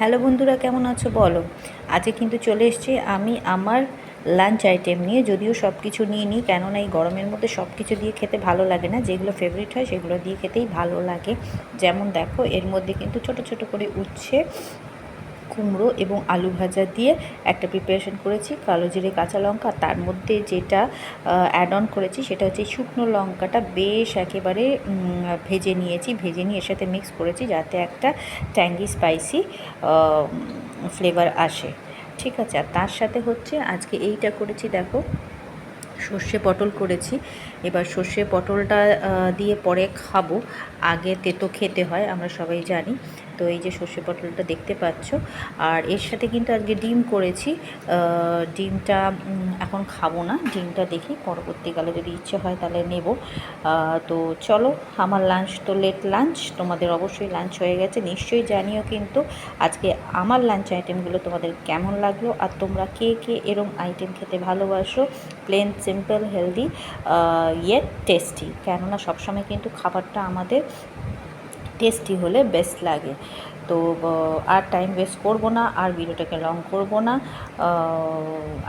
Hello বন্ধুরা, কেমন আছো বলো। আজকে কিন্তু চলে এসেছি আমি আমার লাঞ্চ আইটেম নিয়ে। যদিও সব কিছু নিয়ে নিই, কেননা এই গরমের মধ্যে সব কিছু দিয়ে খেতে ভালো লাগে না। যেগুলো ফেভারিট হয় সেগুলো দিয়ে খেতেই ভালো লাগে। যেমন দেখো, এর মধ্যে কিন্তু ছোট ছোট করে উচ্ছে, কুমড়ো এবং আলু ভাজা দিয়ে একটা প্রিপারেশন করেছি। কালো জিরে, কাঁচা লঙ্কা, তার মধ্যে যেটা অ্যাড অন করেছি সেটা হচ্ছে শুকনো লঙ্কাটা বেশ একেবারে ভেজে নিয়েছি। ভেজে নিয়ে এর সাথে মিক্স করেছি যাতে একটা ট্যাঙ্গি স্পাইসি ফ্লেভার আসে। ঠিক আছে। আর তার সাথে হচ্ছে আজকে এইটা করেছি, দেখো, সর্ষে পটল করেছি। এবার সর্ষে পটলটা দিয়ে পরে খাবো, আগে তেতো খেতে হয় আমরা সবাই জানি। তো এই যে সর্ষে পটলটা দেখতে পাচ্ছ। আর এর সাথে কিন্তু আজকে ডিম করেছি। ডিমটা এখন খাবো না, ডিমটা দেখি পরবর্তীকালে যদি ইচ্ছে হয় তাহলে নেব। তো চলো, আমার লাঞ্চ তো লেট লাঞ্চ, তোমাদের অবশ্যই লাঞ্চ হয়ে গেছে নিশ্চয়ই। জানিও কিন্তু আজকে আমার লাঞ্চ আইটেমগুলো তোমাদের কেমন লাগলো, আর তোমরা কে কে এরম আইটেম খেতে ভালোবাসো। Plain, simple, healthy, yet tasty. কেননা সবসময় কিন্তু খাবারটা আমাদের টেস্টি হলে বেস্ট লাগে। তো আর টাইম ওয়েস্ট করবো না, আর ভিডিওটাকে লং করব না।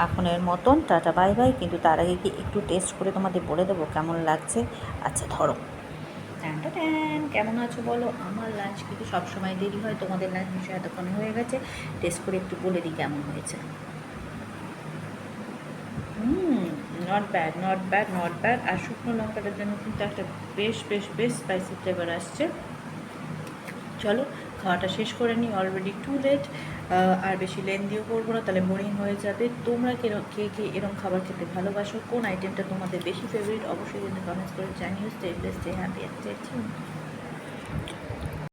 এখনের মতন টাটা, বাই বাই। কিন্তু তার আগে কি একটু টেস্ট করে তোমাদের বলে দেবো কেমন লাগছে। আচ্ছা ধরো, ট্যানটা ট্যান, কেমন আছো বলো। আমার লাঞ্চ কিন্তু সবসময় দেরি হয়, তোমাদের লাঞ্চ নিশ্চয়ই এতক্ষণে হয়ে গেছে। টেস্ট করে একটু বলে দিই কেমন হয়েছে। Not bad, not bad, not bad. আর শুকনো লঙ্কাটার জন্য কিন্তু একটা বেশ বেশ বেশ স্পাইসি ফ্লেভার আসছে। চলো খাওয়াটা শেষ করে নিই, অলরেডি টু লেট। আর বেশি লেন্দিও করবো না, তাহলে বোরিং হয়ে যাবে। তোমরা কে কে এরকম খাবার খেতে ভালোবাসো, কোন আইটেমটা তোমাদের বেশি ফেভারিট, অবশ্যই কিন্তু কমেন্টস করে জানিও। Stay blessed, stay happy, stay tuned.